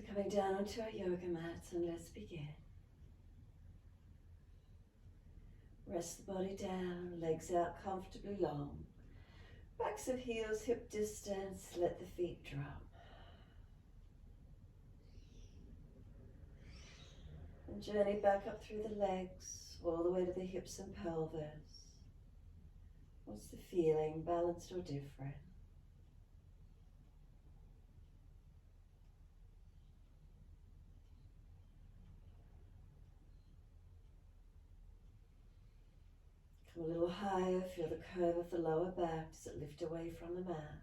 So coming down onto our yoga mats, and let's begin. Rest the body down, legs out comfortably long. Backs of heels hip distance, let the feet drop. And journey back up through the legs, all the way to the hips and pelvis. What's the feeling, balanced or different? Come a little higher, feel the curve of the lower back. Does it lift away from the mat?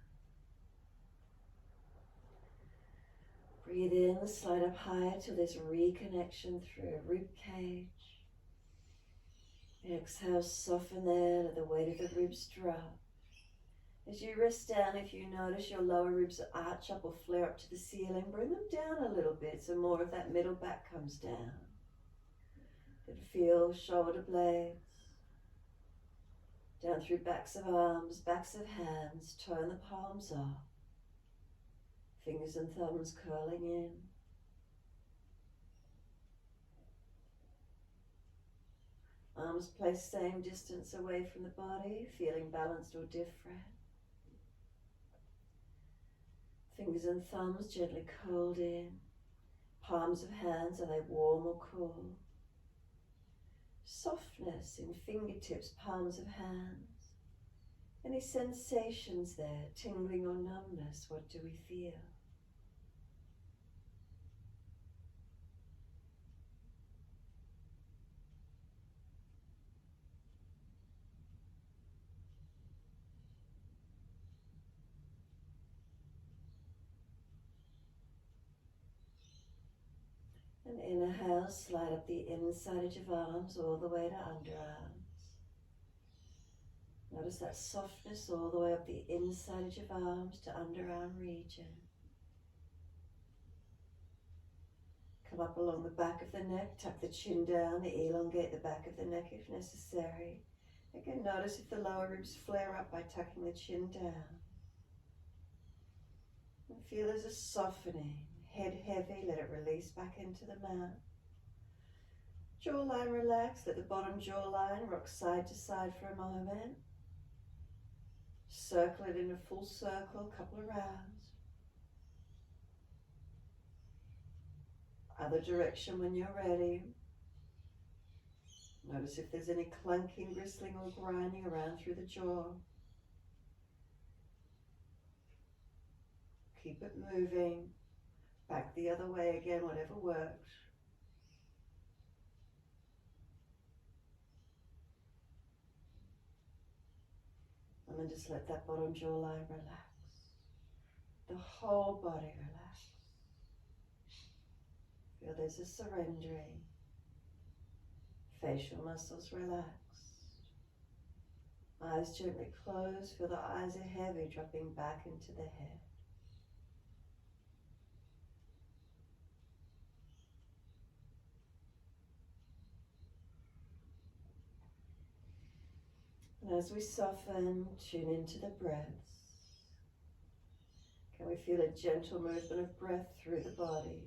Breathe in, slide up higher till there's reconnection through rib cage. Exhale, soften there, let the weight of the ribs drop. As you rest down, if you notice your lower ribs arch up or flare up to the ceiling, bring them down a little bit so more of that middle back comes down. Then feel shoulder blades, down through backs of arms, backs of hands, turn the palms up. Fingers and thumbs curling in. Arms placed same distance away from the body, feeling balanced or different. Fingers and thumbs gently curled in. Palms of hands, are they warm or cool? Softness in fingertips, palms of hands. Any sensations there, tingling or numbness, what do we feel? And inhale, slide up the inside edge of arms all the way to underarms. Notice that softness all the way up the inside edge of arms to underarm region. Come up along the back of the neck, tuck the chin down, elongate the back of the neck if necessary. Again, notice if the lower ribs flare up by tucking the chin down. And feel there's a softening. Head heavy, let it release back into the mat. Jawline relaxed, let the bottom jawline rock side to side for a moment. Circle it in a full circle, a couple of rounds. Other direction when you're ready. Notice if there's any clunking, bristling or grinding around through the jaw. Keep it moving. Back the other way again, whatever works. And then just let that bottom jawline relax. The whole body relax. Feel there's a surrendering. Facial muscles relaxed. Eyes gently closed. Feel the eyes are heavy, dropping back into the head. And as we soften, tune into the breaths. Can we feel a gentle movement of breath through the body?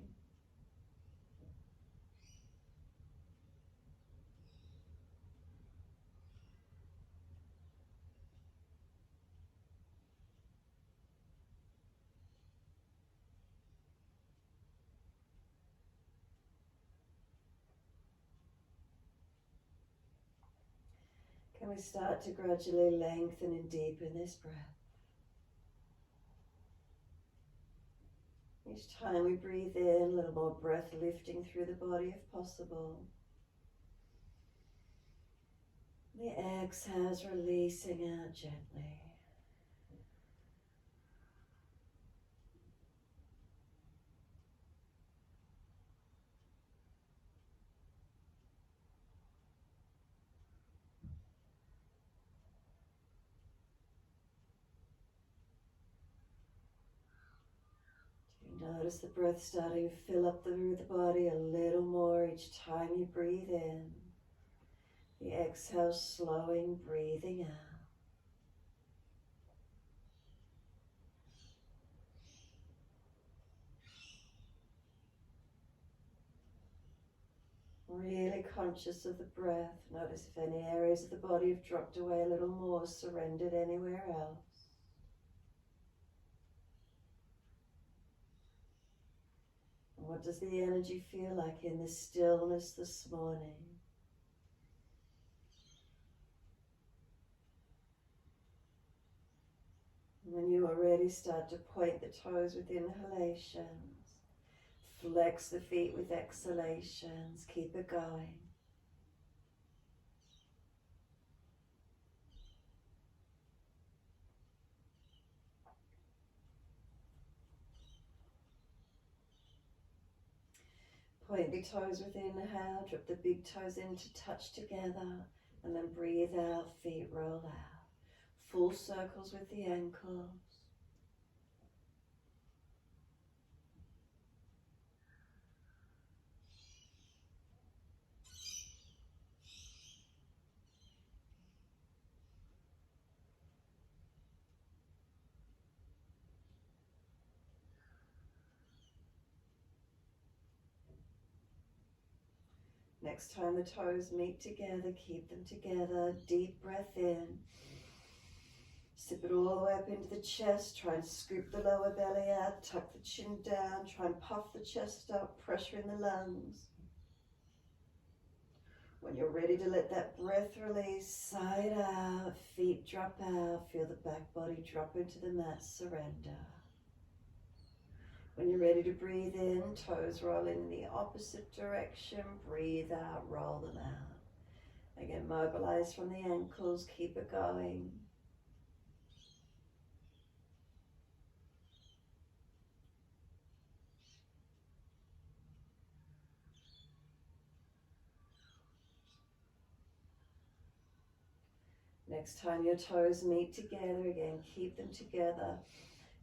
Can we start to gradually lengthen and deepen this breath? Each time we breathe in, a little more breath lifting through the body if possible. The exhales releasing out gently. Notice the breath starting to fill up through the body a little more each time you breathe in. The exhale slowing, breathing out. conscious of the breath. Notice if any areas of the body have dropped away a little more, surrendered anywhere else. And what does the energy feel like in this stillness this morning? When you are ready, start to point the toes with inhalations. Flex the feet with exhalations. Keep it going. Point the toes with inhale. Drop the big toes in to touch together. And then breathe out, feet roll out. Full circles with the ankles. Next time the toes meet together, keep them together. Deep breath in. Sip it all the way up into the chest. Try and scoop the lower belly out. Tuck the chin down. Try and puff the chest up. Pressure in the lungs. When you're ready to let that breath release, side out, feet drop out. Feel the back body drop into the mat. Surrender. When you're ready to breathe in, toes roll in the opposite direction. Breathe out, roll them out. Again, mobilize from the ankles. Keep it going. Next time your toes meet together, again, keep them together.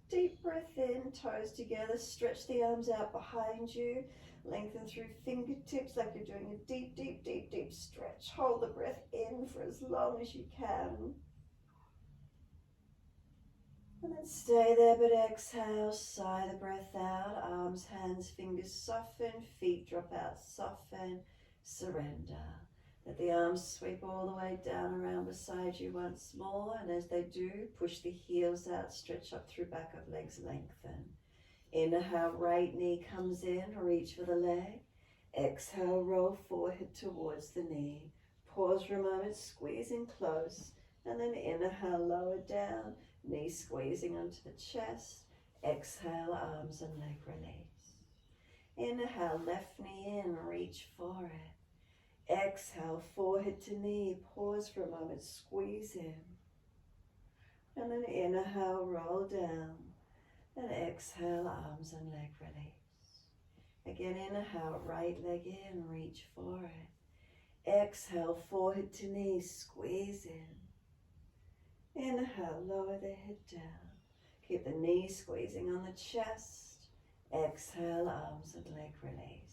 Deep breath in, toes together. Stretch the arms out behind you. Lengthen through fingertips like you're doing a deep, deep, deep, deep stretch. Hold the breath in for as long as you can. And then stay there, but exhale, sigh the breath out. Arms, hands, fingers soften. Feet drop out, soften. Surrender. Let the arms sweep all the way down around beside you once more, and as they do, push the heels out, stretch up through back of legs, lengthen. Inhale, right knee comes in, reach for the leg. Exhale, roll forehead towards the knee. Pause for a moment, squeezing close, and then inhale, lower down, knee squeezing onto the chest. Exhale, arms and leg release. Inhale, left knee in, reach for it. Exhale, forehead to knee, pause for a moment, squeeze in. And then inhale, roll down. And exhale, arms and leg release. Again, inhale, right leg in, reach for it. Exhale, forehead to knee, squeeze in. Inhale, lower the head down. Keep the knee squeezing on the chest. Exhale, arms and leg release.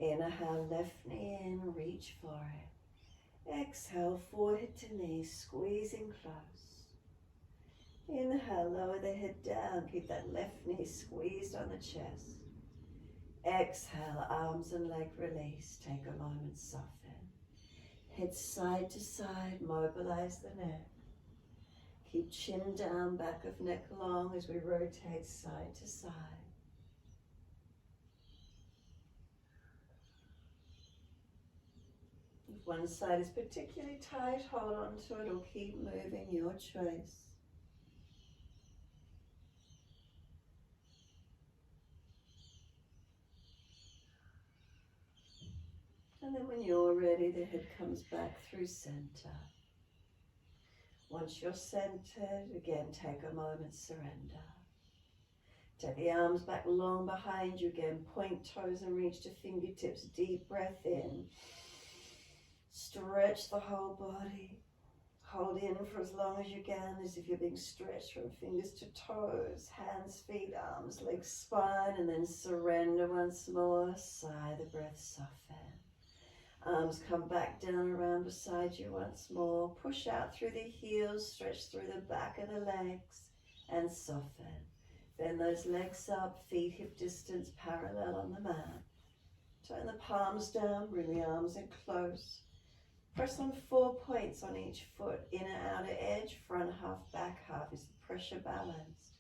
Inhale, left knee in, reach for it. Exhale, forehead to knee, squeezing close. Inhale, lower the head down. Keep that left knee squeezed on the chest. Exhale, arms and leg release. Take a moment, soften. Head side to side, mobilize the neck. Keep chin down, back of neck long as we rotate side to side. If one side is particularly tight, hold on to it or keep moving, your choice. And then when you're ready, the head comes back through center. Once you're centered, again, take a moment, surrender. Take the arms back long behind you again, point toes and reach to fingertips, deep breath in. Stretch the whole body. Hold in for as long as you can, as if you're being stretched from fingers to toes, hands, feet, arms, legs, spine, and then surrender once more. Sigh the breath, soften. Arms come back down around beside you once more. Push out through the heels, stretch through the back of the legs, and soften. Bend those legs up, feet hip distance parallel on the mat. Turn the palms down, bring the arms in close. Press on 4 points on each foot, inner outer edge, front half, back half. Is the pressure balanced?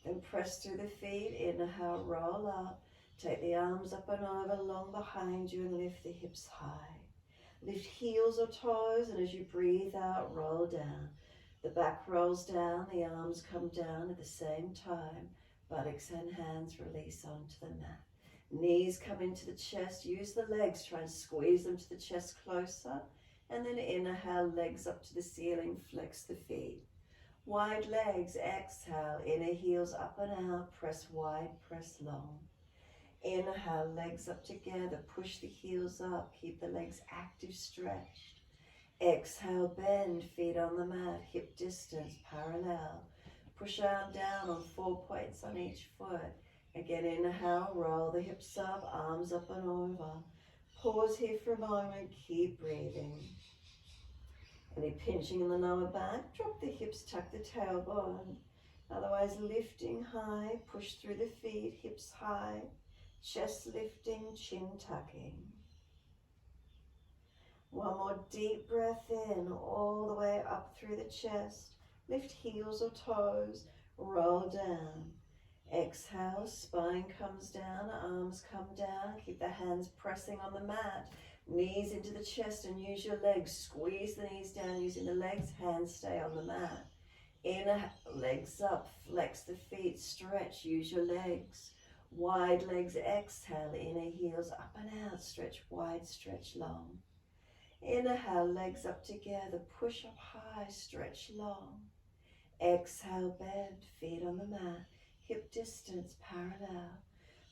Then press through the feet, inhale, roll up. Take the arms up and over, long behind you, and lift the hips high. Lift heels or toes, and as you breathe out, roll down. The back rolls down, the arms come down at the same time. Buttocks and hands release onto the mat. Knees come into the chest. Use the legs, try and squeeze them to the chest closer. And then inhale, legs up to the ceiling, flex the feet. Wide legs, exhale, inner heels up and out, press wide, press long. Inhale, legs up together, push the heels up, keep the legs active, stretched. Exhale, bend, feet on the mat, hip distance, parallel. Push out down on 4 points on each foot. Again, inhale, roll the hips up, arms up and over. Pause here for a moment, keep breathing. Any pinching in the lower back, drop the hips, tuck the tailbone. Otherwise, lifting high, push through the feet, hips high. Chest lifting, chin tucking. One more deep breath in, all the way up through the chest. Lift heels or toes, roll down. Exhale, spine comes down, arms come down. Keep the hands pressing on the mat. Knees into the chest and use your legs. Squeeze the knees down using the legs, hands stay on the mat. Inhale, legs up, flex the feet, stretch, use your legs. Wide legs, exhale, inner heels up and out, stretch wide, stretch long. Inhale, legs up together, push up high, stretch long. Exhale, bend, feet on the mat, hip distance, parallel.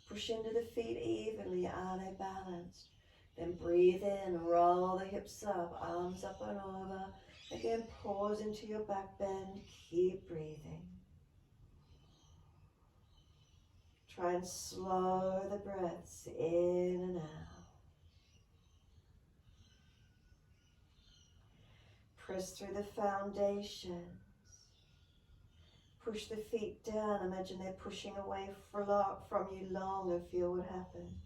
Push into the feet evenly, are they balanced? Then breathe in, roll the hips up, arms up and over. Again, pause into your back bend, keep breathing. Try and slow the breaths in and out. Press through the foundations. Push the feet down. Imagine they're pushing away from you long and feel what happens.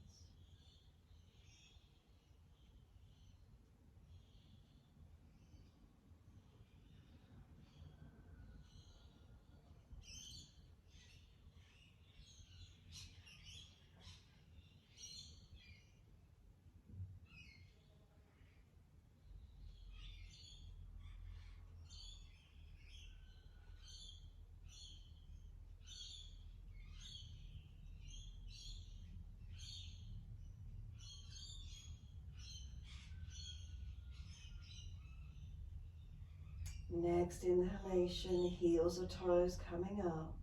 Next inhalation, heels or toes coming up.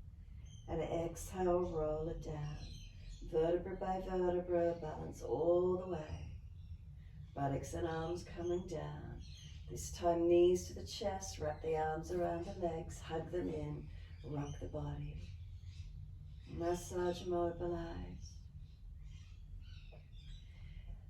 And exhale, roll it down. Vertebra by vertebra, balance all the way. Buttocks and arms coming down. This time knees to the chest, wrap the arms around the legs, hug them in, rock the body. Massage, mobilize.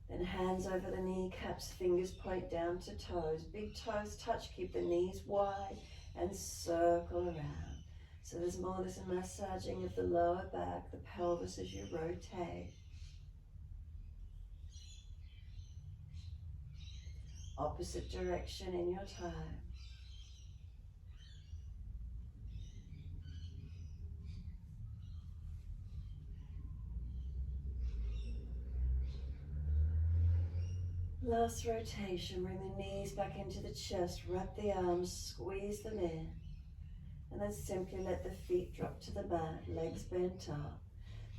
Then hands over the kneecaps, fingers point down to toes. Big toes touch, keep the knees wide and circle around. So there's more this massaging of the lower back, the pelvis as you rotate. Opposite direction in your time. Last rotation, bring the knees back into the chest, wrap the arms, squeeze them in. And then simply let the feet drop to the mat, legs bent up.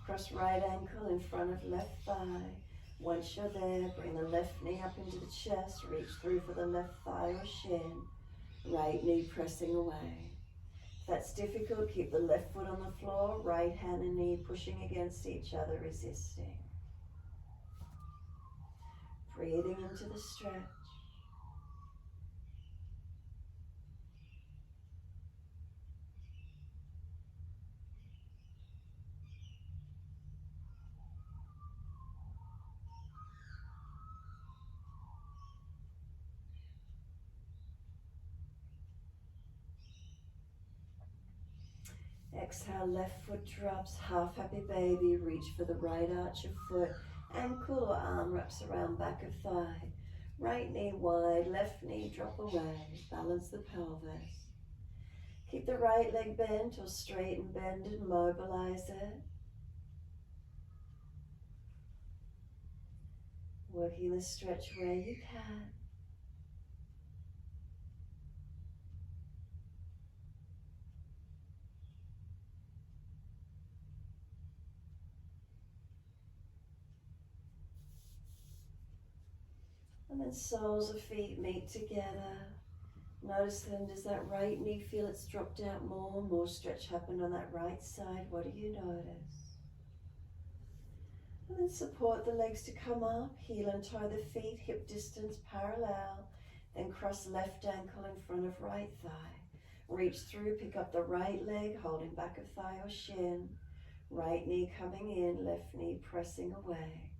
Cross right ankle in front of left thigh. Once you're there, bring the left knee up into the chest, reach through for the left thigh or shin. Right knee pressing away. If that's difficult, keep the left foot on the floor, right hand and knee pushing against each other, resisting. Breathing into the stretch. Exhale, left foot drops, half happy baby, reach for the right arch of foot, Ankle or arm wraps around back of thigh. Right knee wide, left knee drop away. Balance the pelvis. Keep the right leg bent or straight and bend and mobilize it. Working the stretch where you can. And then soles of feet meet together. Notice then, does that right knee feel it's dropped out more? More stretch happened on that right side. What do you notice? And then support the legs to come up. Heel and toe the feet, hip distance parallel. Then cross left ankle in front of right thigh. Reach through, pick up the right leg, holding back of thigh or shin. Right knee coming in, left knee pressing away.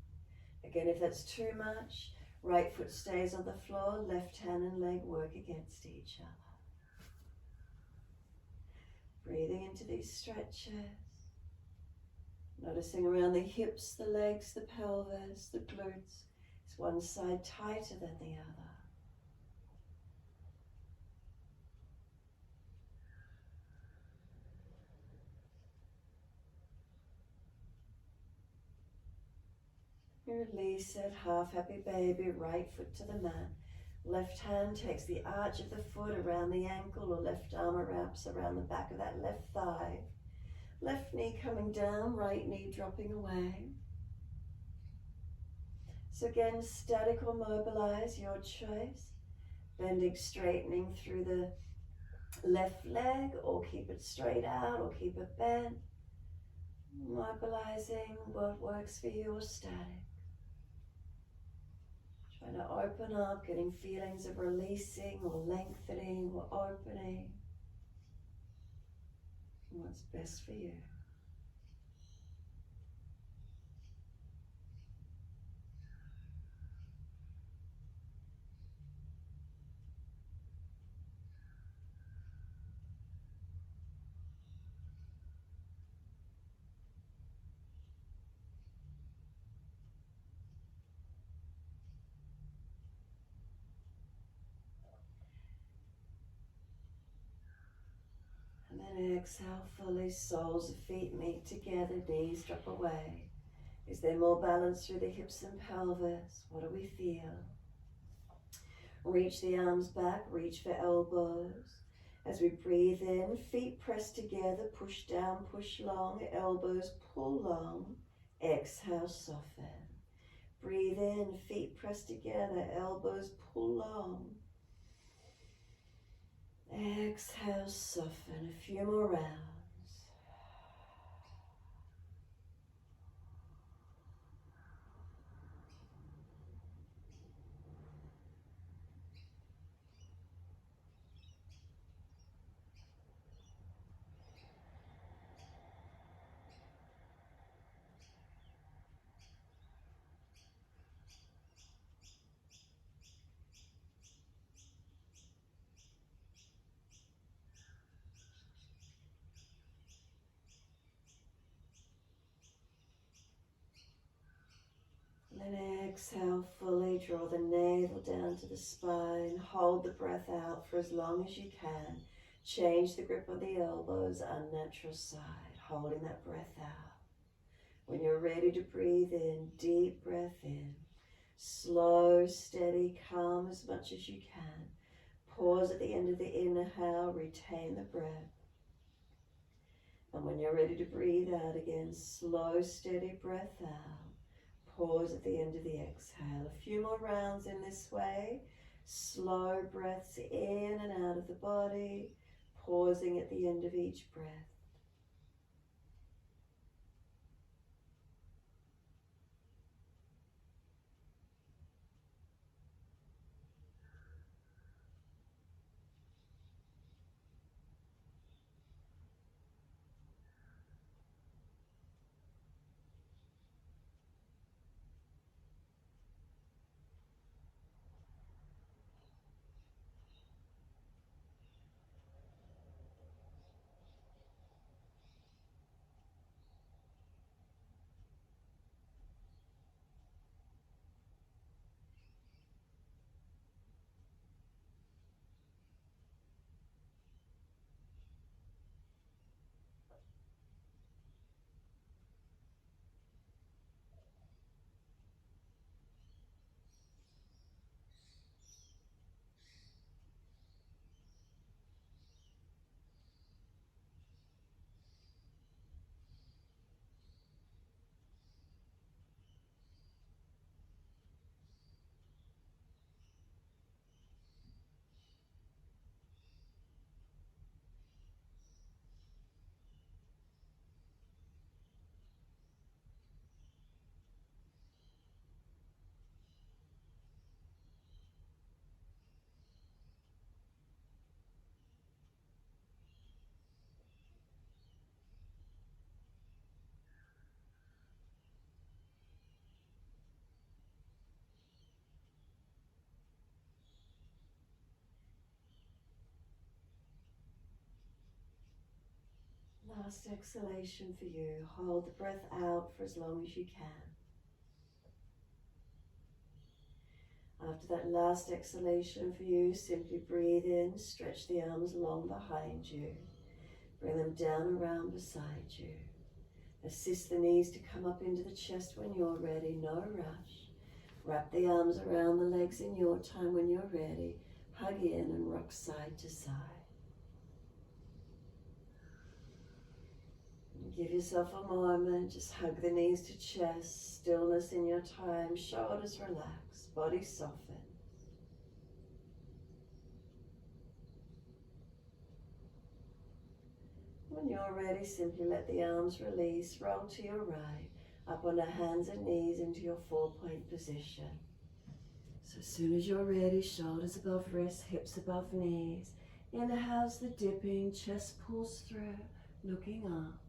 Again, if that's too much, right foot stays on the floor, left hand and leg work against each other. Breathing into these stretches. Noticing around the hips, the legs, the pelvis, the glutes. Is one side tighter than the other? You release it, half happy baby, right foot to the mat. Left hand takes the arch of the foot around the ankle, or left arm wraps around the back of that left thigh. Left knee coming down, right knee dropping away. So again, static or mobilize, your choice. Bending, straightening through the left leg, or keep it straight out, or keep it bent. Mobilizing what works for you, or static. Trying to open up, getting feelings of releasing or lengthening or opening. What's best for you. And then exhale fully, soles of feet meet together, knees drop away. Is there more balance through the hips and pelvis? What do we feel? Reach the arms back, reach for elbows. As we breathe in, feet press together, push down, push long, elbows pull long. Exhale, soften. Breathe in, feet press together, elbows pull long. Exhale, soften. A few more rounds. And then exhale fully, draw the navel down to the spine, hold the breath out for as long as you can. Change the grip of the elbows, unnatural side, holding that breath out. When you're ready to breathe in, deep breath in. Slow, steady, calm as much as you can. Pause at the end of the inhale, retain the breath. And when you're ready to breathe out again, slow, steady breath out. Pause at the end of the exhale. A few more rounds in this way. Slow breaths in and out of the body, pausing at the end of each breath. last exhalation for you. Hold the breath out for as long as you can. After that last exhalation for you, simply breathe in, stretch the arms long behind you. Bring them down around beside you. Assist the knees to come up into the chest when you're ready, no rush. Wrap the arms around the legs in your time when you're ready. Hug in and rock side to side. Give yourself a moment, just hug the knees to chest, stillness in your time, shoulders relax, body soften. When you're ready, simply let the arms release, roll to your right, up on the hands and knees into your 4-point position. So as soon as you're ready, shoulders above wrists, hips above knees. Inhales the dipping, chest pulls through, looking up.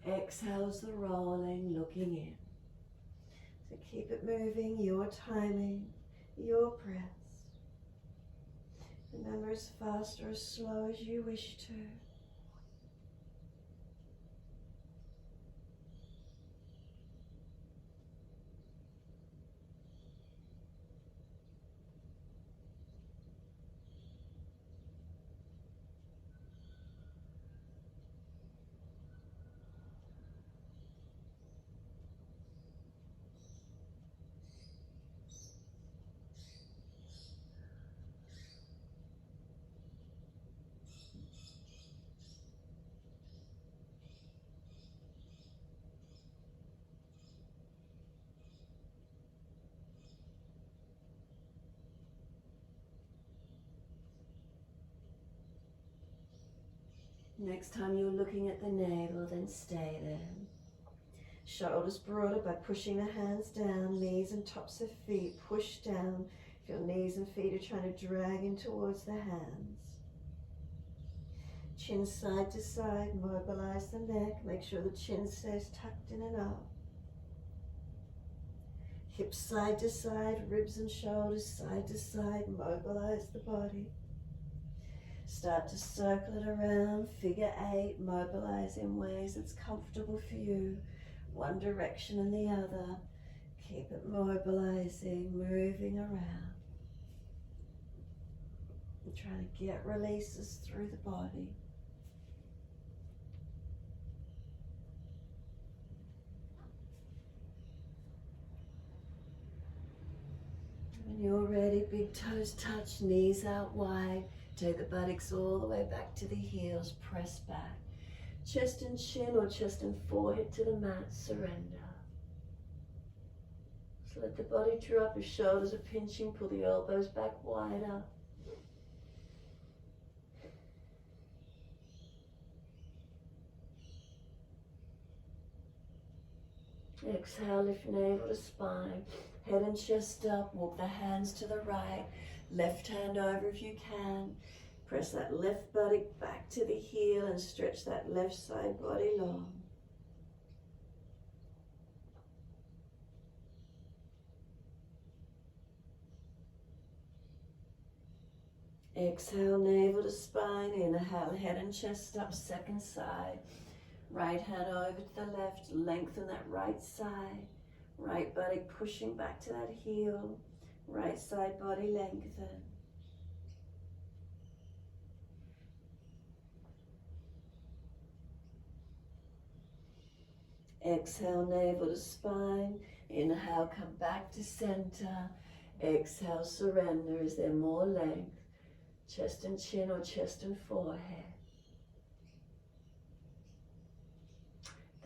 Exhales the rolling, looking in. So keep it moving, your timing, your breaths. Remember, as fast or as slow as you wish to. Next time you're looking at the navel, then stay there. Shoulders broader by pushing the hands down, knees and tops of feet push down. If your knees and feet are trying to drag in towards the hands. Chin side to side, mobilize the neck, make sure the chin stays tucked in and up. Hips side to side, ribs and shoulders side to side, mobilize the body. Start to circle it around, figure 8, mobilize in ways that's comfortable for you. One direction and the other. Keep it mobilizing, moving around. And trying to get releases through the body. When you're ready, big toes touch, knees out wide. Take the buttocks all the way back to the heels, press back. Chest and chin or chest and forehead to the mat, surrender. So let the body drop, the shoulders are pinching, pull the elbows back wider. Exhale, lift navel to spine, head and chest up, walk the hands to the right, left hand over if you can. Press that left buttock back to the heel and stretch that left side body long. Exhale, navel to spine, inhale, head and chest up, second side. Right hand over to the left, lengthen that right side. Right buttock pushing back to that heel. Right side body lengthen. Exhale, navel to spine. Inhale, come back to center. Exhale, surrender. Is there more length? Chest and chin or chest and forehead.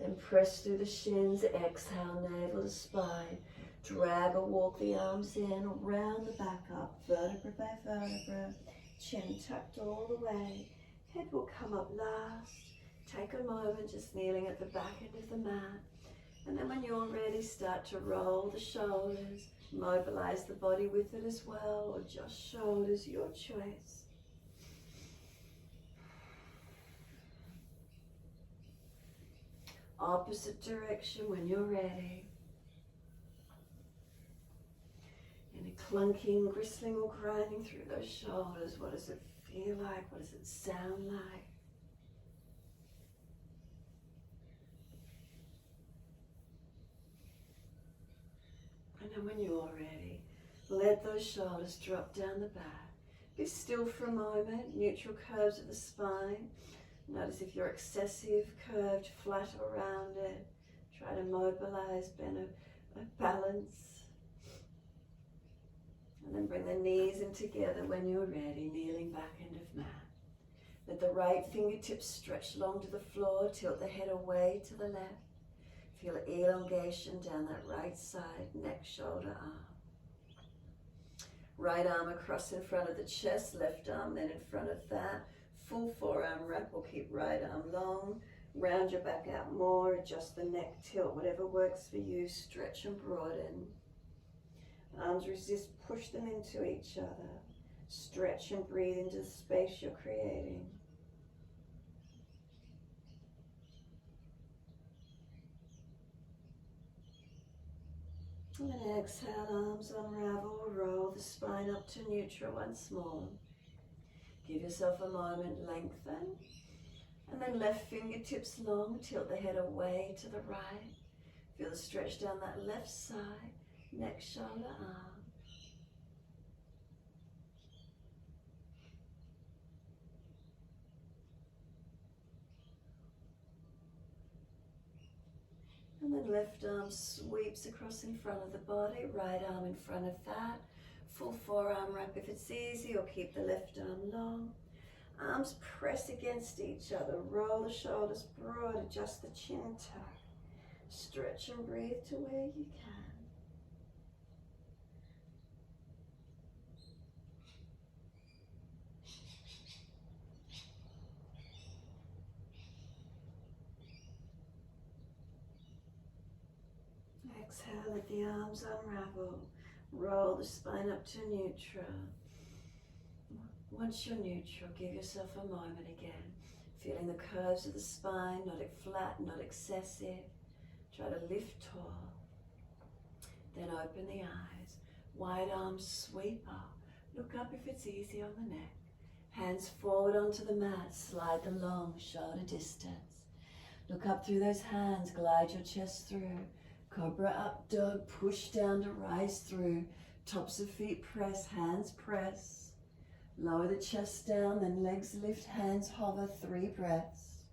Then press through the shins, exhale, navel to spine. Drag or walk the arms in, round the back up, vertebra by vertebra. Chin tucked all the way. Head will come up last. Take a moment just kneeling at the back end of the mat. And then when you're ready, start to roll the shoulders. Mobilize the body with it as well, or just shoulders, your choice. Opposite direction when you're ready. Any clunking, gristling or grinding through those shoulders, what does it feel like? What does it sound like? And when you're ready, let those shoulders drop down the back. Be still for a moment, neutral curves of the spine. Notice if you're excessive, curved, flat or rounded. Try to mobilize, bend a balance. And then bring the knees in together when you're ready, kneeling back end of mat. Let the right fingertips stretch long to the floor, tilt the head away to the left. Feel elongation down that right side, neck, shoulder, arm. Right arm across in front of the chest, left arm then in front of that. Full forearm wrap or keep right arm long. Round your back out more, adjust the neck, tilt, whatever works for you. Stretch and broaden. Arms resist, push them into each other. Stretch and breathe into the space you're creating. And then exhale, arms unravel, roll the spine up to neutral once more. Give yourself a moment, lengthen. And then left fingertips long, tilt the head away to the right. Feel the stretch down that left side, neck, shoulder, arm. And then left arm sweeps across in front of the body, right arm in front of that. Full forearm wrap if it's easy, or keep the left arm long. Arms press against each other, roll the shoulders broad, adjust the chin tuck. Stretch and breathe to where you can. Exhale, let the arms unravel. Roll the spine up to neutral. Once you're neutral, give yourself a moment again. Feeling the curves of the spine, not flat, not excessive. Try to lift tall. Then open the eyes. Wide arms sweep up. Look up if it's easy on the neck. Hands forward onto the mat. Slide them long, shoulder distance. Look up through those hands. Glide your chest through. Cobra up dog. Push down to rise through. Tops of feet press. Hands press. Lower the chest down. Then legs lift. Hands hover. 3 breaths.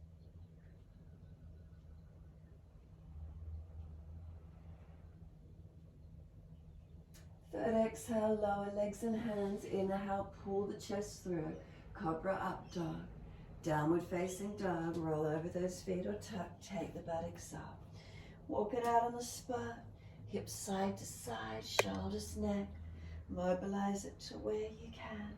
Third exhale, lower legs and hands. Inhale, pull the chest through. Cobra up dog. Downward facing dog. Roll over those feet or tuck. Take the buttocks up. Walk it out on the spot. Hips side to side, shoulders, neck. Mobilize it to where you can.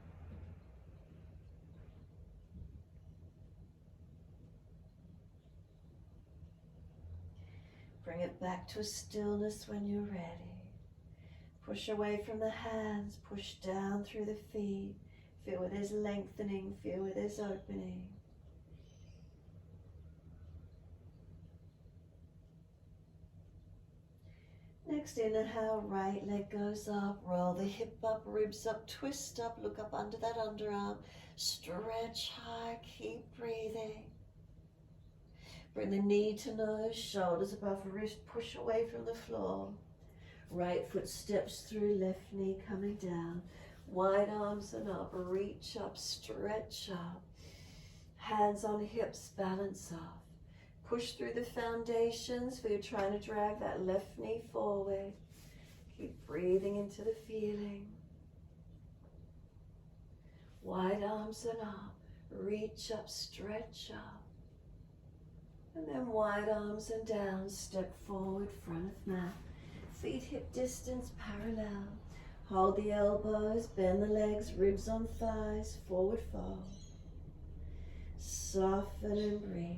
Bring it back to a stillness when you're ready. Push away from the hands, push down through the feet. Feel where there's lengthening, feel where there's opening. Next inhale, right leg goes up, roll the hip up, ribs up, twist up, look up under that underarm. Stretch high, keep breathing. Bring the knee to nose, shoulders above wrist, push away from the floor. Right foot steps through, left knee coming down. Wide arms and up, reach up, stretch up. Hands on hips, balance off. Push through the foundations, where you're trying to drag that left knee forward. Keep breathing into the feeling. Wide arms and up, reach up, stretch up. And then wide arms and down, step forward, front of mat. Feet hip distance parallel. Hold the elbows, bend the legs, ribs on thighs, forward fold. Soften and breathe.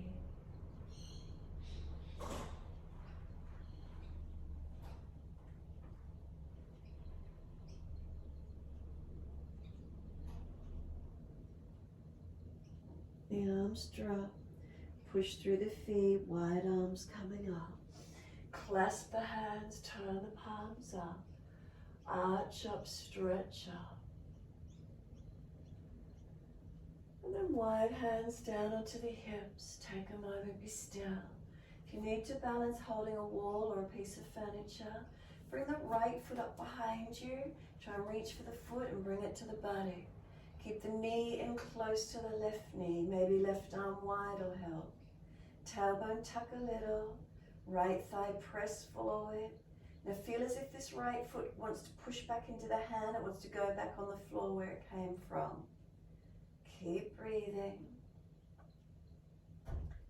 The arms drop. Push through the feet, wide arms coming up. Clasp the hands, turn the palms up. Arch up, stretch up. And then wide hands down onto the hips. Take a moment, be still. If you need to balance holding a wall or a piece of furniture, Bring the right foot up behind you. Try and reach for the foot and bring it to the body. Keep the knee in close to the left knee. Maybe left arm wide will help. Tailbone tuck a little. Right thigh press forward. Now feel as if this right foot wants to push back into the hand. It wants to go back on the floor where it came from. Keep breathing.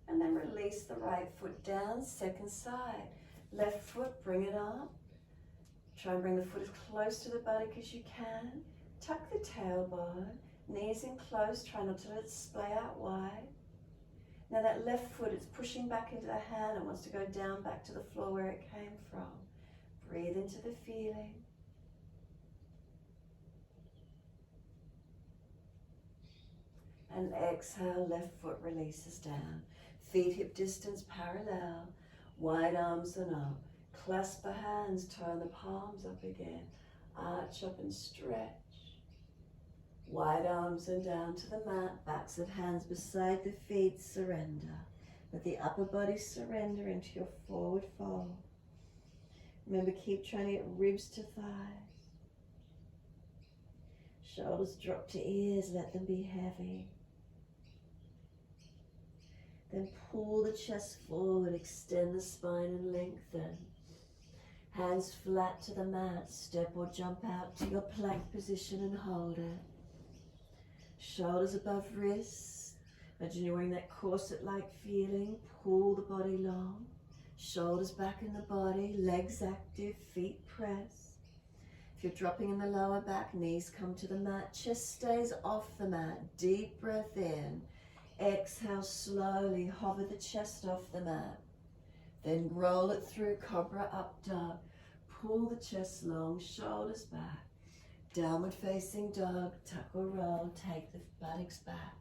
And then release the right foot down, second side. Left foot, bring it up. Try and bring the foot as close to the buttock as you can. Tuck the tailbone, knees in close, try not to let it splay out wide. Now that left foot is pushing back into the hand and wants to go down back to the floor where it came from. Breathe into the feeling. And exhale, left foot releases down. Feet hip distance parallel. Wide arms and up. Clasp the hands, turn the palms up again. Arch up and stretch. Wide arms and down to the mat. Backs of hands beside the feet, surrender. Let the upper body surrender into your forward fold. Remember, keep trying to get ribs to thighs. Shoulders drop to ears, let them be heavy. Then pull the chest forward, extend the spine and lengthen. Hands flat to the mat, step or jump out to your plank position and hold it. Shoulders above wrists. Imagine you're wearing that corset-like feeling. Pull the body long. Shoulders back in the body, legs active, feet press. If you're dropping in the lower back, knees come to the mat, chest stays off the mat. Deep breath in. Exhale slowly, hover the chest off the mat. Then roll it through, cobra up dog. Pull the chest long, shoulders back. Downward facing dog, tuck or roll, take the buttocks back.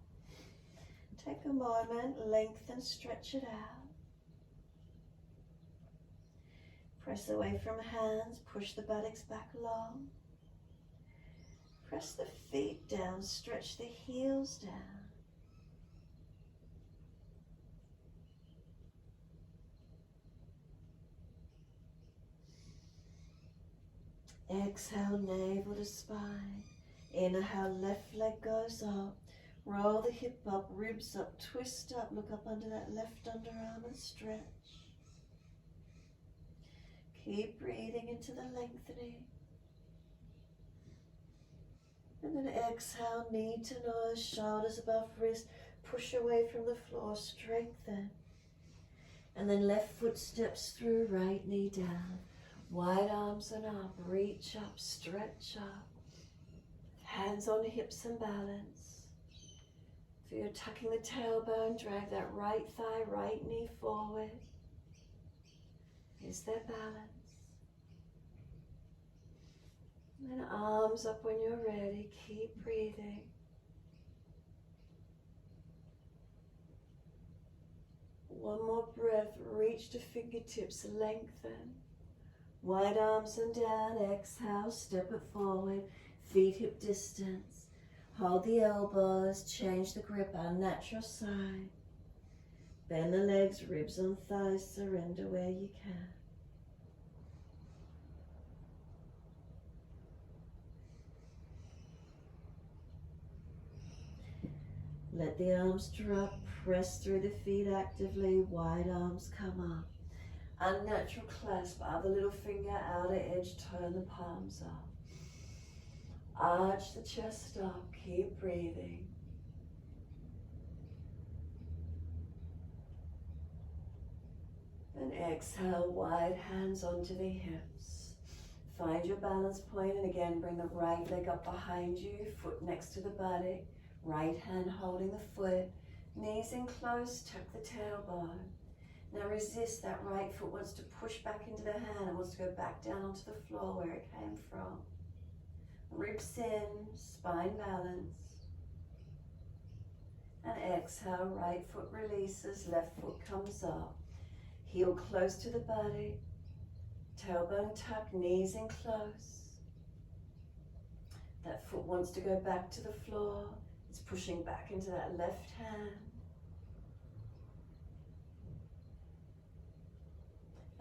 Take a moment, lengthen, stretch it out. Press away from hands, push the buttocks back long. Press the feet down, stretch the heels down. Exhale, navel to spine. Inhale, left leg goes up. Roll the hip up, ribs up, twist up. Look up under that left underarm and stretch. Keep breathing into the lengthening. And then exhale, knee to nose, shoulders above wrist. Push away from the floor, strengthen. And then left foot steps through, right knee down. Wide arms and up, reach up, stretch up. Hands on hips and balance. So you're tucking the tailbone, drag that right thigh, right knee forward. Is there balance? And then arms up when you're ready, keep breathing. One more breath, reach to fingertips, lengthen. Wide arms and down, exhale, step it forward, feet hip distance. Hold the elbows, change the grip, our natural side. Bend the legs, ribs and thighs, surrender where you can. Let the arms drop, press through the feet actively, wide arms come up. Unnatural clasp, other little finger, outer edge, turn the palms up. Arch the chest up, keep breathing. And exhale, wide hands onto the hips. Find your balance point and again bring the right leg up behind you, foot next to the body, right hand holding the foot, knees in close, tuck the tailbone. Now resist, that right foot wants to push back into the hand and wants to go back down onto the floor where it came from. Ribs in, spine balance. And exhale, right foot releases, left foot comes up. Heel close to the body, tailbone tucked, knees in close. That foot wants to go back to the floor. It's pushing back into that left hand.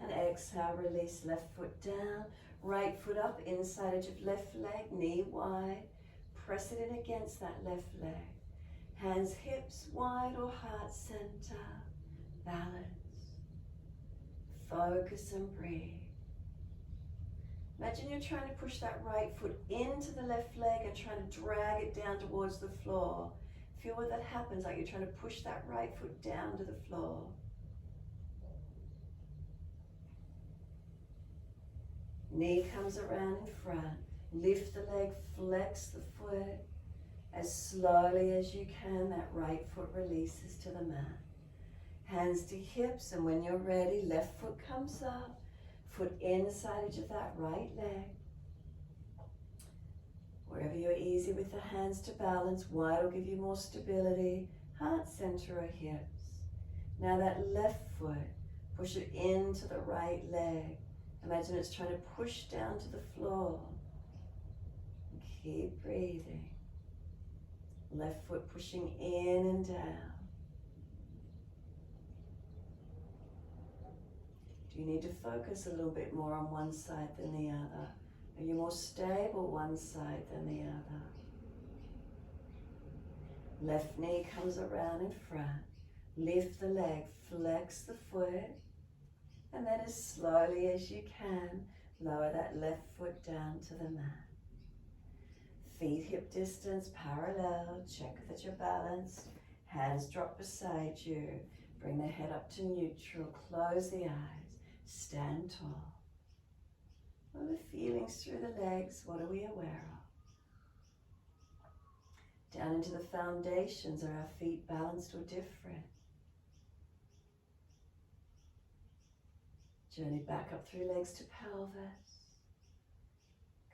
And exhale, release left foot down, right foot up, inside edge of left leg, knee wide. Press it in against that left leg. Hands hips wide or heart center. Balance. Focus and breathe. Imagine you're trying to push that right foot into the left leg and trying to drag it down towards the floor. Feel what that happens, like you're trying to push that right foot down to the floor. Knee comes around in front. Lift the leg, flex the foot. As slowly as you can, that right foot releases to the mat. Hands to hips, and when you're ready, left foot comes up. Foot inside edge of that right leg. Wherever you're easy with the hands to balance, wide will give you more stability. Heart center or hips. Now that left foot, push it into the right leg. Imagine it's trying to push down to the floor. Keep breathing. Left foot pushing in and down. Do you need to focus a little bit more on one side than the other? Are you more stable one side than the other? Left knee comes around in front. Lift the leg, flex the foot, and then as slowly as you can, lower that left foot down to the mat. Feet hip distance parallel, check that you're balanced. Hands drop beside you. Bring the head up to neutral, close the eyes, stand tall. What are the feelings through the legs? What are we aware of? Down into the foundations, are our feet balanced or different? Journey back up through legs to pelvis.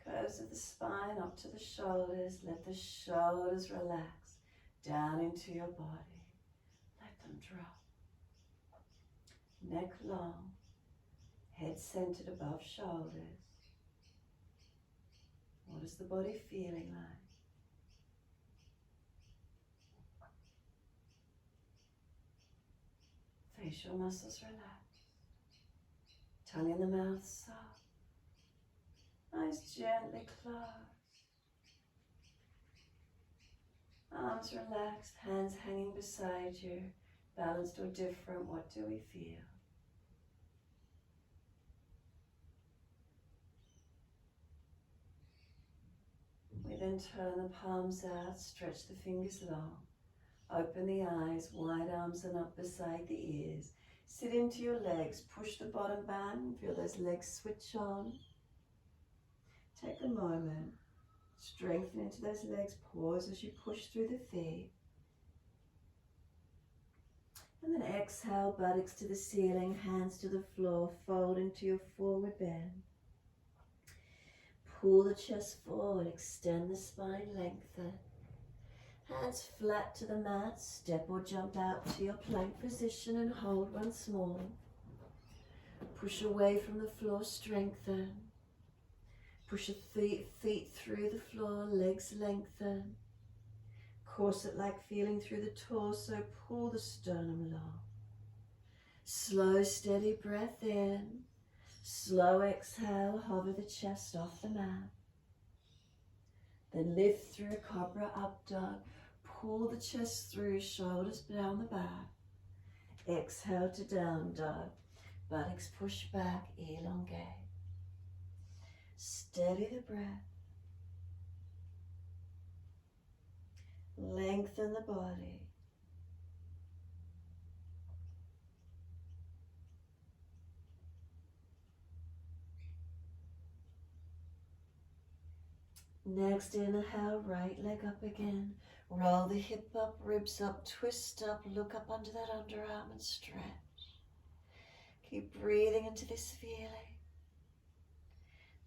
Curves of the spine up to the shoulders. Let the shoulders relax down into your body. Let them drop. Neck long. Head centered above shoulders. What is the body feeling like? Facial muscles relaxed. Tongue in the mouth soft. Eyes gently closed. Arms relaxed, hands hanging beside you. Balanced or different, what do we feel? We then turn the palms out, stretch the fingers long. Open the eyes, wide arms and up beside the ears. Sit into your legs, push the bottom back, feel those legs switch on. Take a moment, strengthen into those legs, pause as you push through the feet. And then exhale, buttocks to the ceiling, hands to the floor, fold into your forward bend. Pull the chest forward, extend the spine, lengthen. Hands flat to the mat, step or jump out to your plank position and hold once more. Push away from the floor, strengthen. Push your feet through the floor, legs lengthen. Corset-like feeling through the torso, pull the sternum long. Slow, steady breath in. Slow exhale, hover the chest off the mat. Then lift through cobra up dog. Pull the chest through, shoulders down the back. Exhale to down dog. Buttocks push back, elongate. Steady the breath. Lengthen the body. Next inhale, right leg up again. Roll the hip up, ribs up, twist up, look up under that underarm and stretch. Keep breathing into this feeling.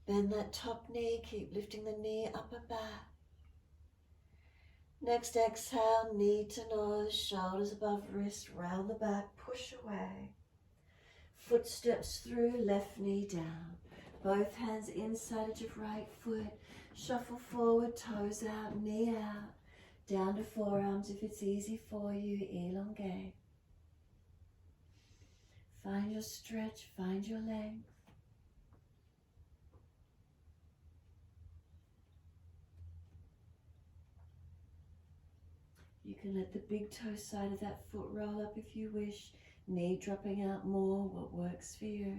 Bend that top knee, keep lifting the knee up and back. Next exhale, knee to nose, shoulders above wrist, round the back, push away. Footsteps through, left knee down. Both hands inside edge of right foot. Shuffle forward, toes out, knee out. Down to forearms if it's easy for you, elongate. Find your stretch, find your length. You can let the big toe side of that foot roll up if you wish. Knee dropping out more, what works for you.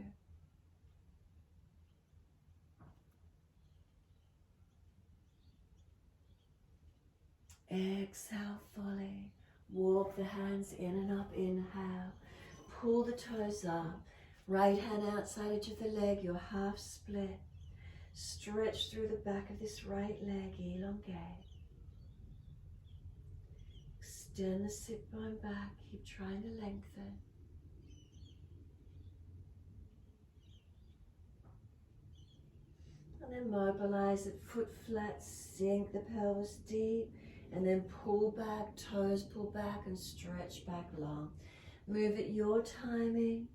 Exhale fully. Walk the hands in and up, inhale. Pull the toes up. Right hand outside edge of the leg, your half split. Stretch through the back of this right leg, elongate. Extend the sit bone back, keep trying to lengthen. And then mobilize it, foot flat, sink the pelvis deep, and then pull back, toes pull back and stretch back long. Move at your timing,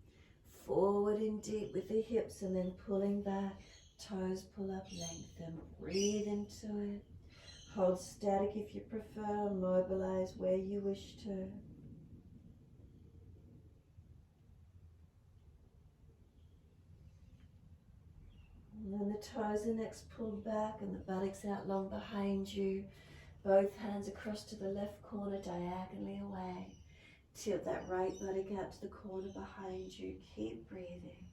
forward and deep with the hips and then pulling back, toes pull up, lengthen, breathe into it. Hold static if you prefer, mobilize where you wish to. And then the toes are next pulled back and the buttocks out long behind you. Both hands across to the left corner, diagonally away. Tilt that right buttock out to the corner behind you. Keep breathing.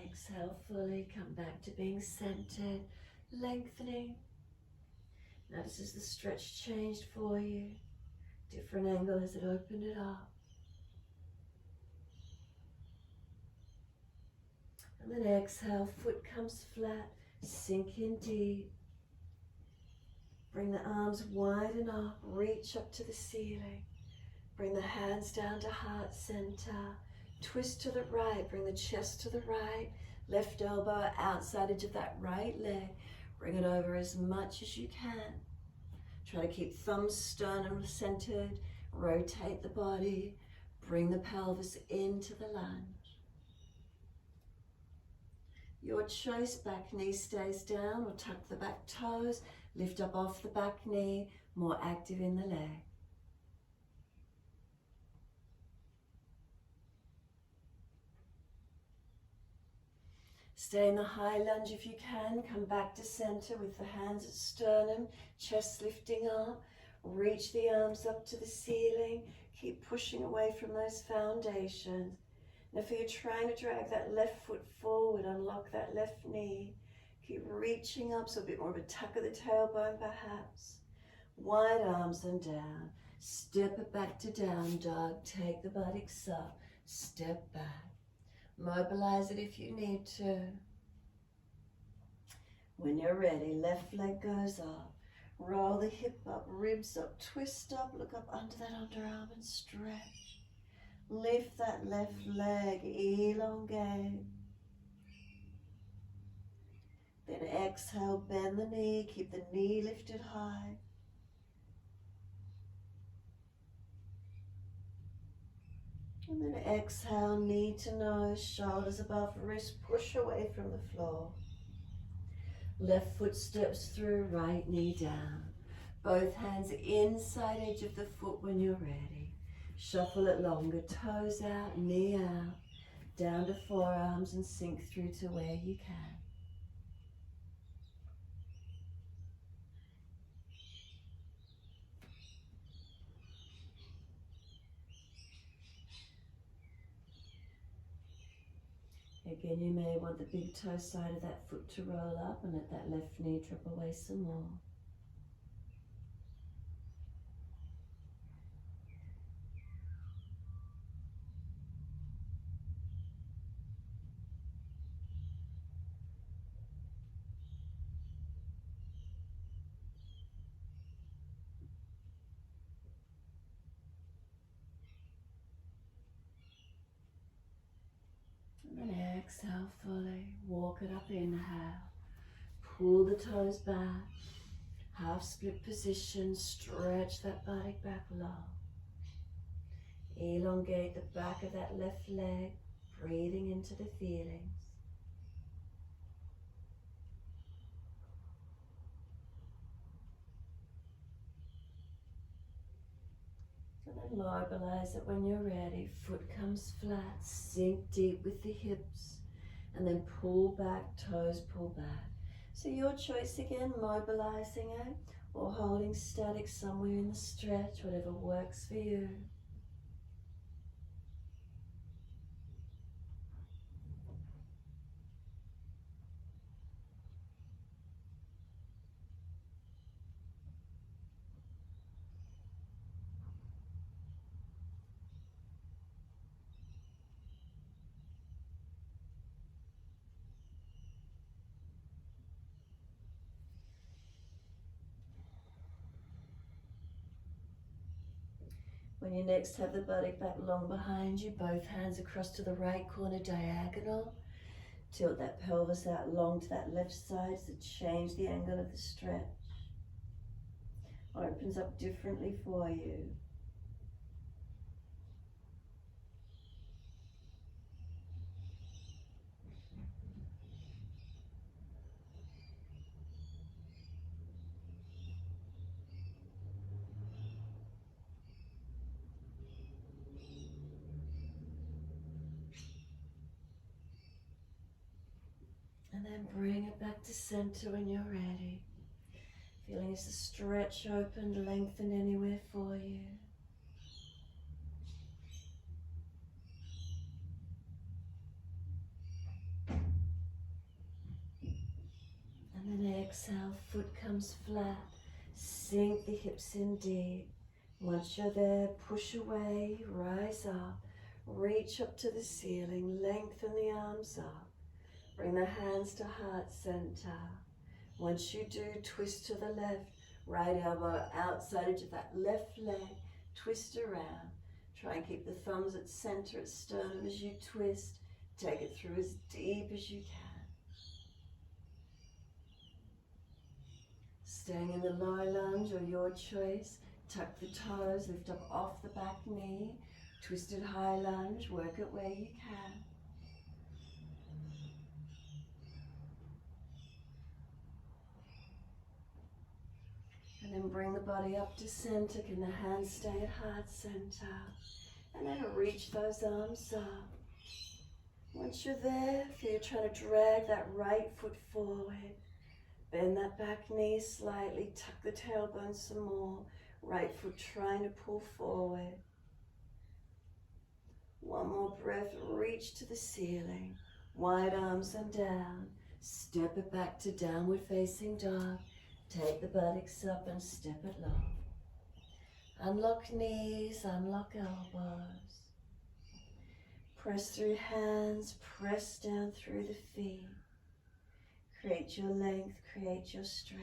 Exhale fully, come back to being centered, lengthening. Notice as the stretch changed for you. Different angle as it opened it up. And then exhale, foot comes flat, sink in deep. Bring the arms wide enough, reach up to the ceiling. Bring the hands down to heart center. Twist to the right, bring the chest to the right. Left elbow outside edge of that right leg. Bring it over as much as you can. Try to keep thumbs sternum centered. Rotate the body. Bring the pelvis into the lunge. Your choice, back knee stays down or tuck the back toes. Lift up off the back knee, more active in the leg. Stay in the high lunge if you can. Come back to center with the hands at sternum, chest lifting up. Reach the arms up to the ceiling. Keep pushing away from those foundations. Now if you're trying to drag that left foot forward, unlock that left knee. Keep reaching up, so a bit more of a tuck of the tailbone perhaps. Wide arms and down. Step it back to down dog. Take the buttocks up. Step back. Mobilize it if you need to. When you're ready, left leg goes up. Roll the hip up, ribs up, twist up, look up under that underarm and stretch. Lift that left leg, elongate. Then exhale, bend the knee, keep the knee lifted high. And then exhale, knee to nose, shoulders above wrist, push away from the floor. Left foot steps through, right knee down. Both hands inside edge of the foot when you're ready. Shuffle it longer, toes out, knee out, down to forearms and sink through to where you can. Again, you may want the big toe side of that foot to roll up and let that left knee drop away some more. And then exhale fully, walk it up, inhale. pull the toes back. Half split position, stretch that buttock back long. Elongate the back of that left leg, breathing into the feelings. And then mobilize it when you're ready. Foot comes flat, sink deep with the hips, and then pull back, toes pull back. So your choice again, mobilizing it or holding static somewhere in the stretch, whatever works for you. When you next have the buttock back long behind you, both hands across to the right corner diagonal. Tilt that pelvis out long to that left side to change the angle of the stretch. Opens up differently for you. And then bring it back to center when you're ready. Feeling as the stretch opened, lengthened anywhere for you. And then exhale, foot comes flat. Sink the hips in deep. Once you're there, push away, rise up. Reach up to the ceiling, lengthen the arms up. Bring the hands to heart center. Once you do, twist to the left, right elbow outside edge of that left leg, twist around. Try and keep the thumbs at center at sternum as you twist. Take it through as deep as you can. Staying in the low lunge or your choice, tuck the toes, lift up off the back knee, twisted high lunge, work it where you can. And then bring the body up to center. Can the hands stay at heart center? And then reach those arms up. Once you're there, feel you're trying to drag that right foot forward. Bend that back knee slightly, tuck the tailbone some more. Right foot trying to pull forward. One more breath, reach to the ceiling. Wide arms and down. Step it back to downward facing dog. Take the buttocks up and step it low. Unlock knees, unlock elbows. Press through hands, press down through the feet. Create your length, create your stretch.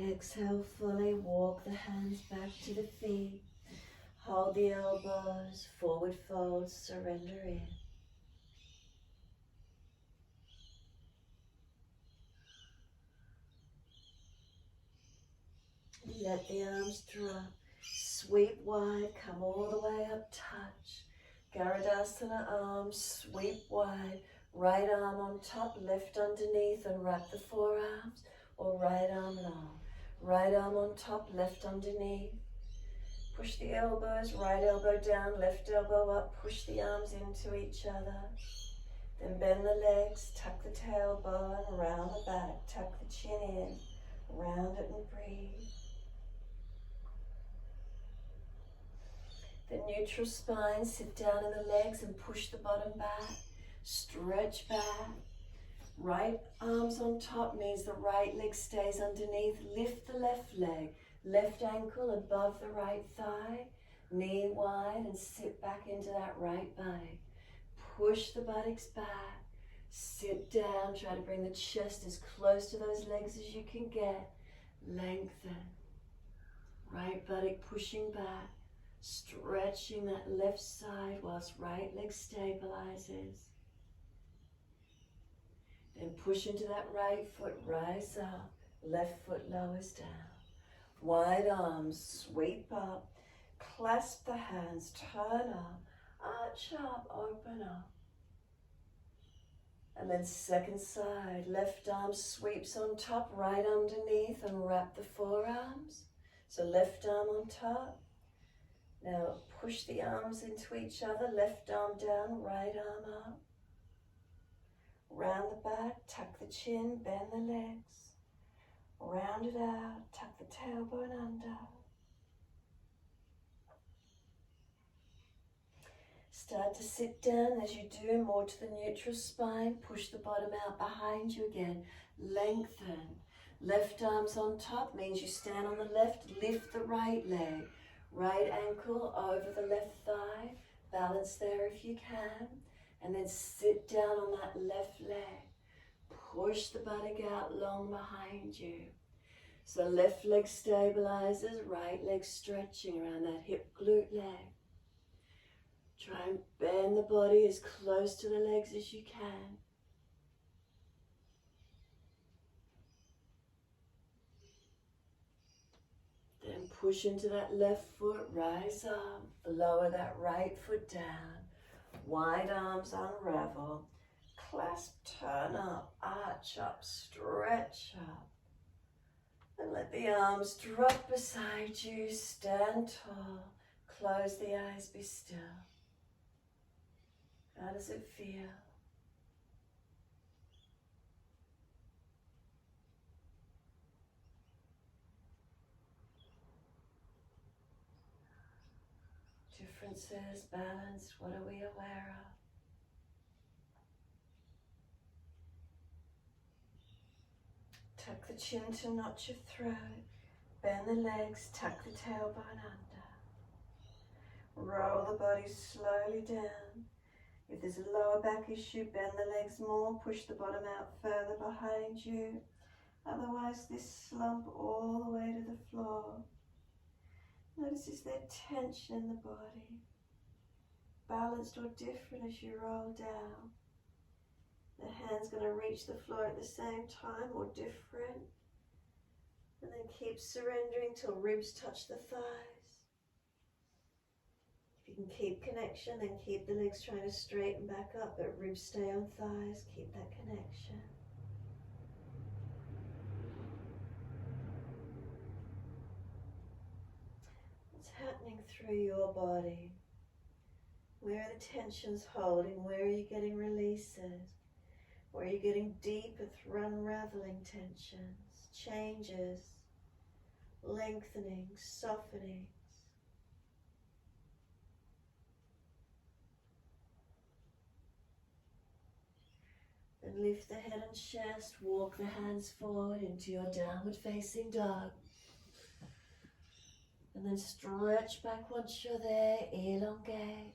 Exhale fully, walk the hands back to the feet. Hold the elbows, forward fold, surrender in. Let the arms drop, sweep wide, come all the way up, touch. Garudasana arms, sweep wide, right arm on top, left underneath, and wrap the forearms, or right arm and arm. Right arm on top, left underneath. Push the elbows, right elbow down, left elbow up, push the arms into each other. Then bend the legs, tuck the tailbone, around the back, tuck the chin in, round it and breathe. The neutral spine, sit down in the legs and push the bottom back, stretch back. Right arms on top means the right leg stays underneath. Lift the left leg, left ankle above the right thigh, knee wide and sit back into that right buttock. Push the buttocks back, sit down, try to bring the chest as close to those legs as you can get. Lengthen. Right buttock pushing back, stretching that left side whilst right leg stabilizes. Then push into that right foot, rise up, left foot lowers down. Wide arms, sweep up, clasp the hands, turn up, arch up, open up. And then second side, left arm sweeps on top, right underneath, and wrap the forearms. So left arm on top. Now push the arms into each other, left arm down, right arm up. Round the back, tuck the chin, bend the legs. Round it out, tuck the tailbone under. Start to sit down. As you do, more to the neutral spine. Push the bottom out behind you again. Lengthen. Left arm's on top means you stand on the left, lift the right leg. Right ankle over the left thigh. Balance there if you can. And then sit down on that left leg. Push the buttock out long behind you. So left leg stabilizes, right leg stretching around that hip glute leg. Try and bend the body as close to the legs as you can. Then push into that left foot, rise up, lower that right foot down. Wide arms unravel, clasp, turn up, arch up, stretch up. And let the arms drop beside you, stand tall, close the eyes, be still. How does it feel? Differences, balance, what are we aware of? Tuck the chin to notch your throat, bend the legs, tuck the tailbone under. Roll the body slowly down. If there's a lower back issue, bend the legs more, push the bottom out further behind you. Otherwise, this slump all the way to the floor. Notice is there tension in the body? Balanced or different as you roll down? The hand's going to reach the floor at the same time or different. And then keep surrendering till ribs touch the thighs. If you can keep connection, then keep the legs trying to straighten back up, but ribs stay on thighs, keep that connection. What's happening through your body? Where are the tensions holding? Where are you getting releases? Where are you getting deeper, unraveling tensions, changes, lengthening, softening? Then lift the head and chest, walk the hands forward into your downward facing dog. And then stretch back once you're there, elongate.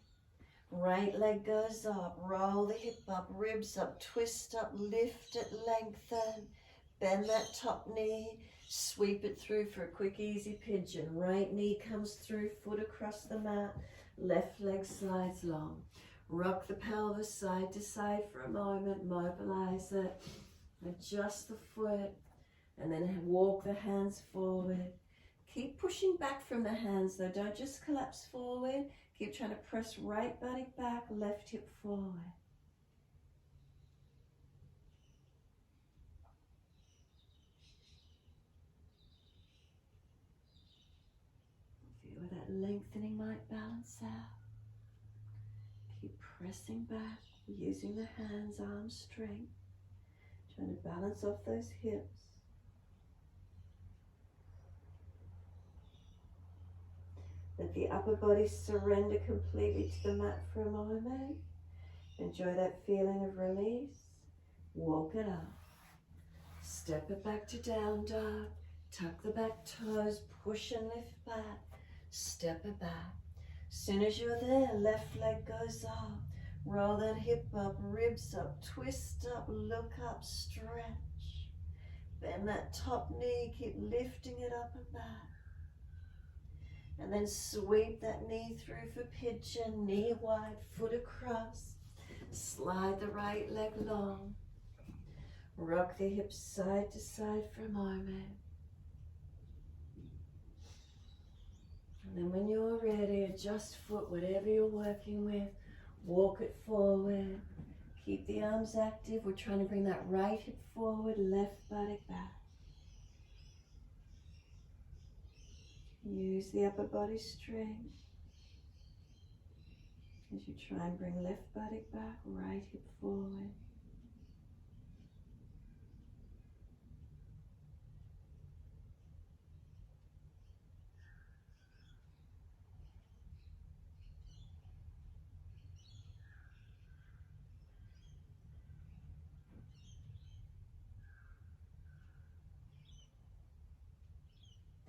Right leg goes up, roll the hip up, ribs up, twist up, lift it, lengthen. Bend that top knee, sweep it through for a quick easy pigeon. Right knee comes through, foot across the mat, left leg slides long. Rock the pelvis side to side for a moment, mobilize it, adjust the foot, and then walk the hands forward. Keep pushing back from the hands though, don't just collapse forward. Keep trying to press right buttock back, left hip forward. Feel where that lengthening might balance out. Keep pressing back, using the hands, arm strength. Trying to balance off those hips. Let the upper body surrender completely to the mat for a moment. Enjoy that feeling of release. Walk it up. Step it back to down dog. Tuck the back toes, push and lift back. Step it back. Soon as you're there, left leg goes up. Roll that hip up, ribs up, twist up, look up, stretch. Bend that top knee, keep lifting it up and back. And then sweep that knee through for pigeon, knee wide, foot across. Slide the right leg long. Rock the hips side to side for a moment. And then when you're ready, adjust foot, whatever you're working with. Walk it forward. Keep the arms active. We're trying to bring that right hip forward, left buttock back. Use the upper body strength as you try and bring left buttock back, right hip forward.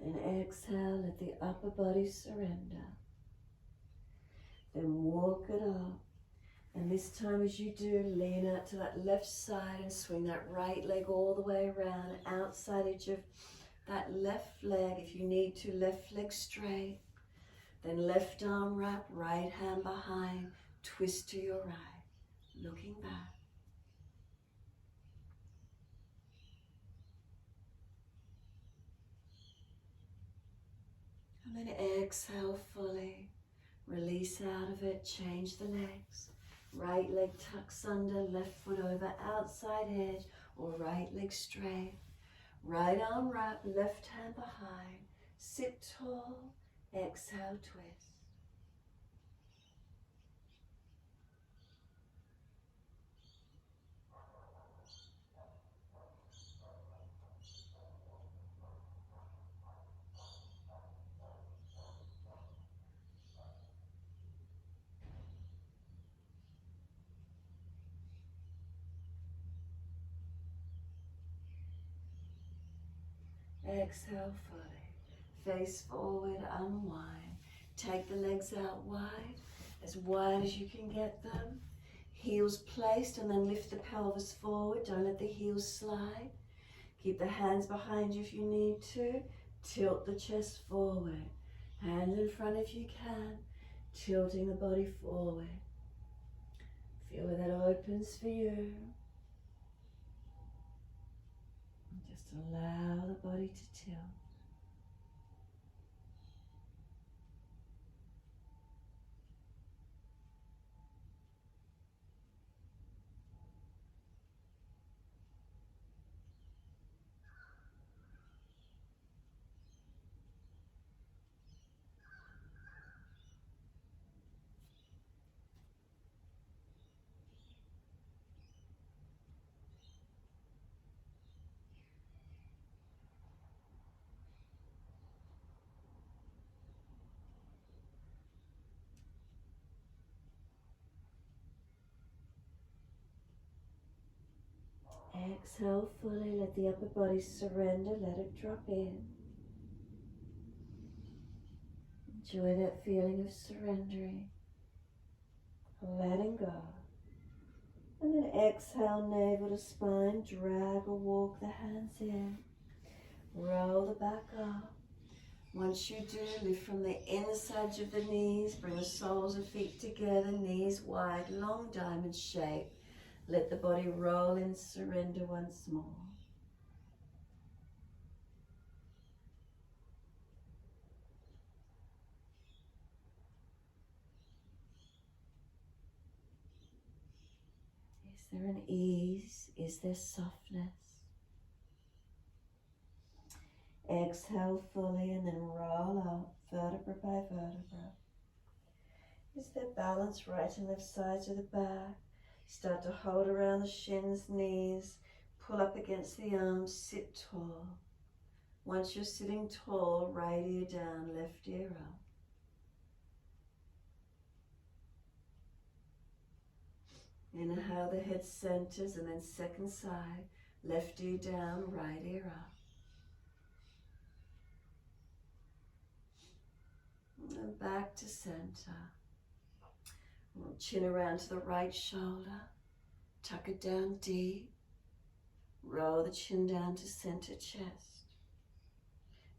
Then exhale, let the upper body surrender. Then walk it up. And this time as you do, lean out to that left side and swing that right leg all the way around, outside edge of that left leg. If you need to, left leg straight. Then left arm wrap, right hand behind, twist to your right, looking back. And then exhale fully, release out of it, change the legs. Right leg tucks under, left foot over, outside edge, or right leg straight. Right arm wrap, left hand behind, sit tall, exhale, twist. Exhale fully, face forward, unwind. Take the legs out wide as you can get them. Heels placed and then lift the pelvis forward. Don't let the heels slide. Keep the hands behind you if you need to. Tilt the chest forward. Hands in front if you can. Tilting the body forward. Feel where that opens for you. Just allow the body to tilt. Exhale fully, let the upper body surrender, let it drop in. Enjoy that feeling of surrendering, letting go. And then exhale, navel to spine, drag or walk the hands in. Roll the back up. Once you do, lift from the inside of the knees, bring the soles of feet together, knees wide, long diamond shape. Let the body roll in, surrender once more. Is there an ease? Is there softness? Exhale fully and then roll up, vertebra by vertebra. Is there balance right and left sides of the back? Start to hold around the shins, knees, pull up against the arms, sit tall. Once you're sitting tall, right ear down, left ear up. Inhale, the head centers, and then second side, left ear down, right ear up. And back to center. Chin around to the right shoulder. Tuck it down deep. Roll the chin down to center chest.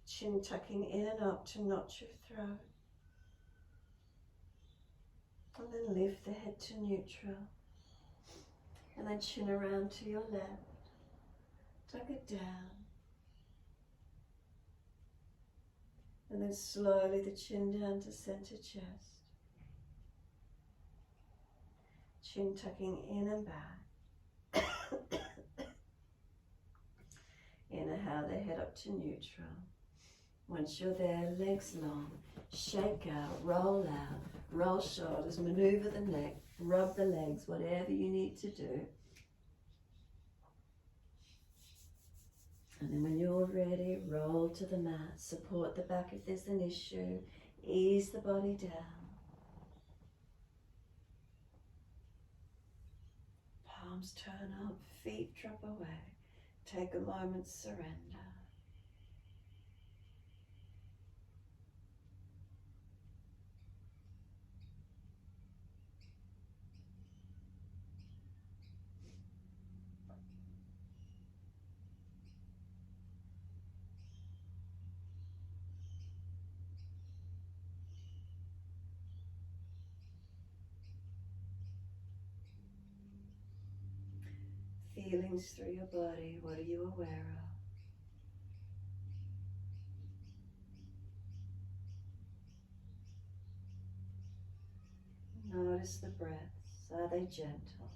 Chin tucking in and up to notch your throat. And then lift the head to neutral. And then chin around to your left. Tuck it down. And then slowly the chin down to center chest. Chin tucking in and back. Inhale the head up to neutral. Once you're there, legs long, shake out, roll shoulders, maneuver the neck, rub the legs, whatever you need to do. And then when you're ready, roll to the mat, support the back if there's an issue, ease the body down. Palms turn up, feet drop away. Take a moment, surrender. Feelings through your body, what are you aware of? Notice the breaths, are they gentle?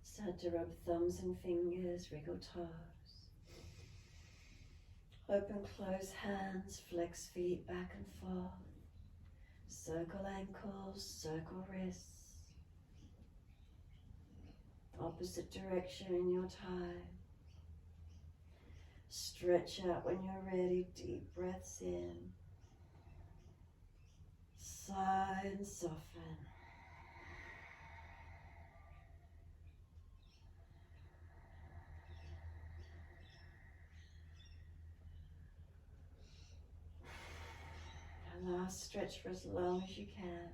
Start to rub thumbs and fingers, wriggle toes. Open, close hands, flex feet back and forth. Circle ankles, circle wrists. Opposite direction in your time. Stretch out when you're ready, deep breaths in. Sigh and soften. And last stretch for as long as you can.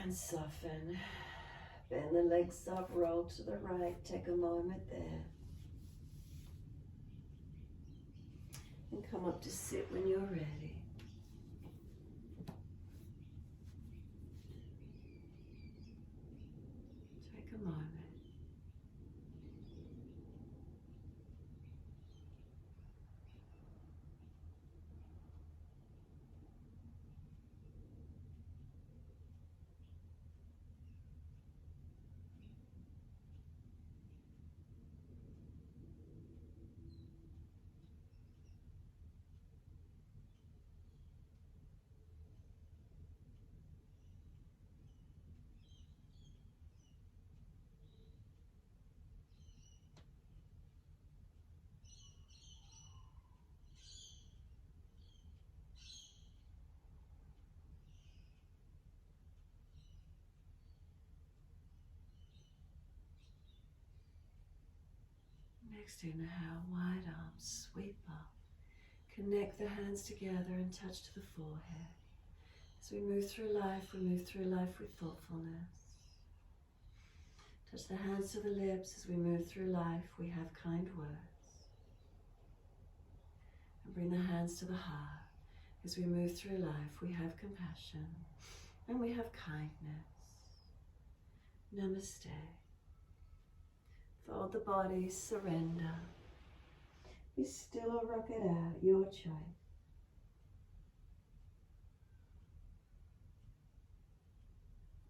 And soften. Bend the legs up, roll to the right. Take a moment there. And come up to sit when you're ready. Take a moment. Next inhale, wide arms, sweep up. Connect the hands together and touch to the forehead. As we move through life, we move through life with thoughtfulness. Touch the hands to the lips. As we move through life, we have kind words. And bring the hands to the heart. As we move through life, we have compassion and we have kindness. Namaste. Fold the body, surrender. Be still or rock it out, your choice.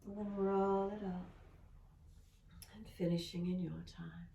And then roll it up and finishing in your time.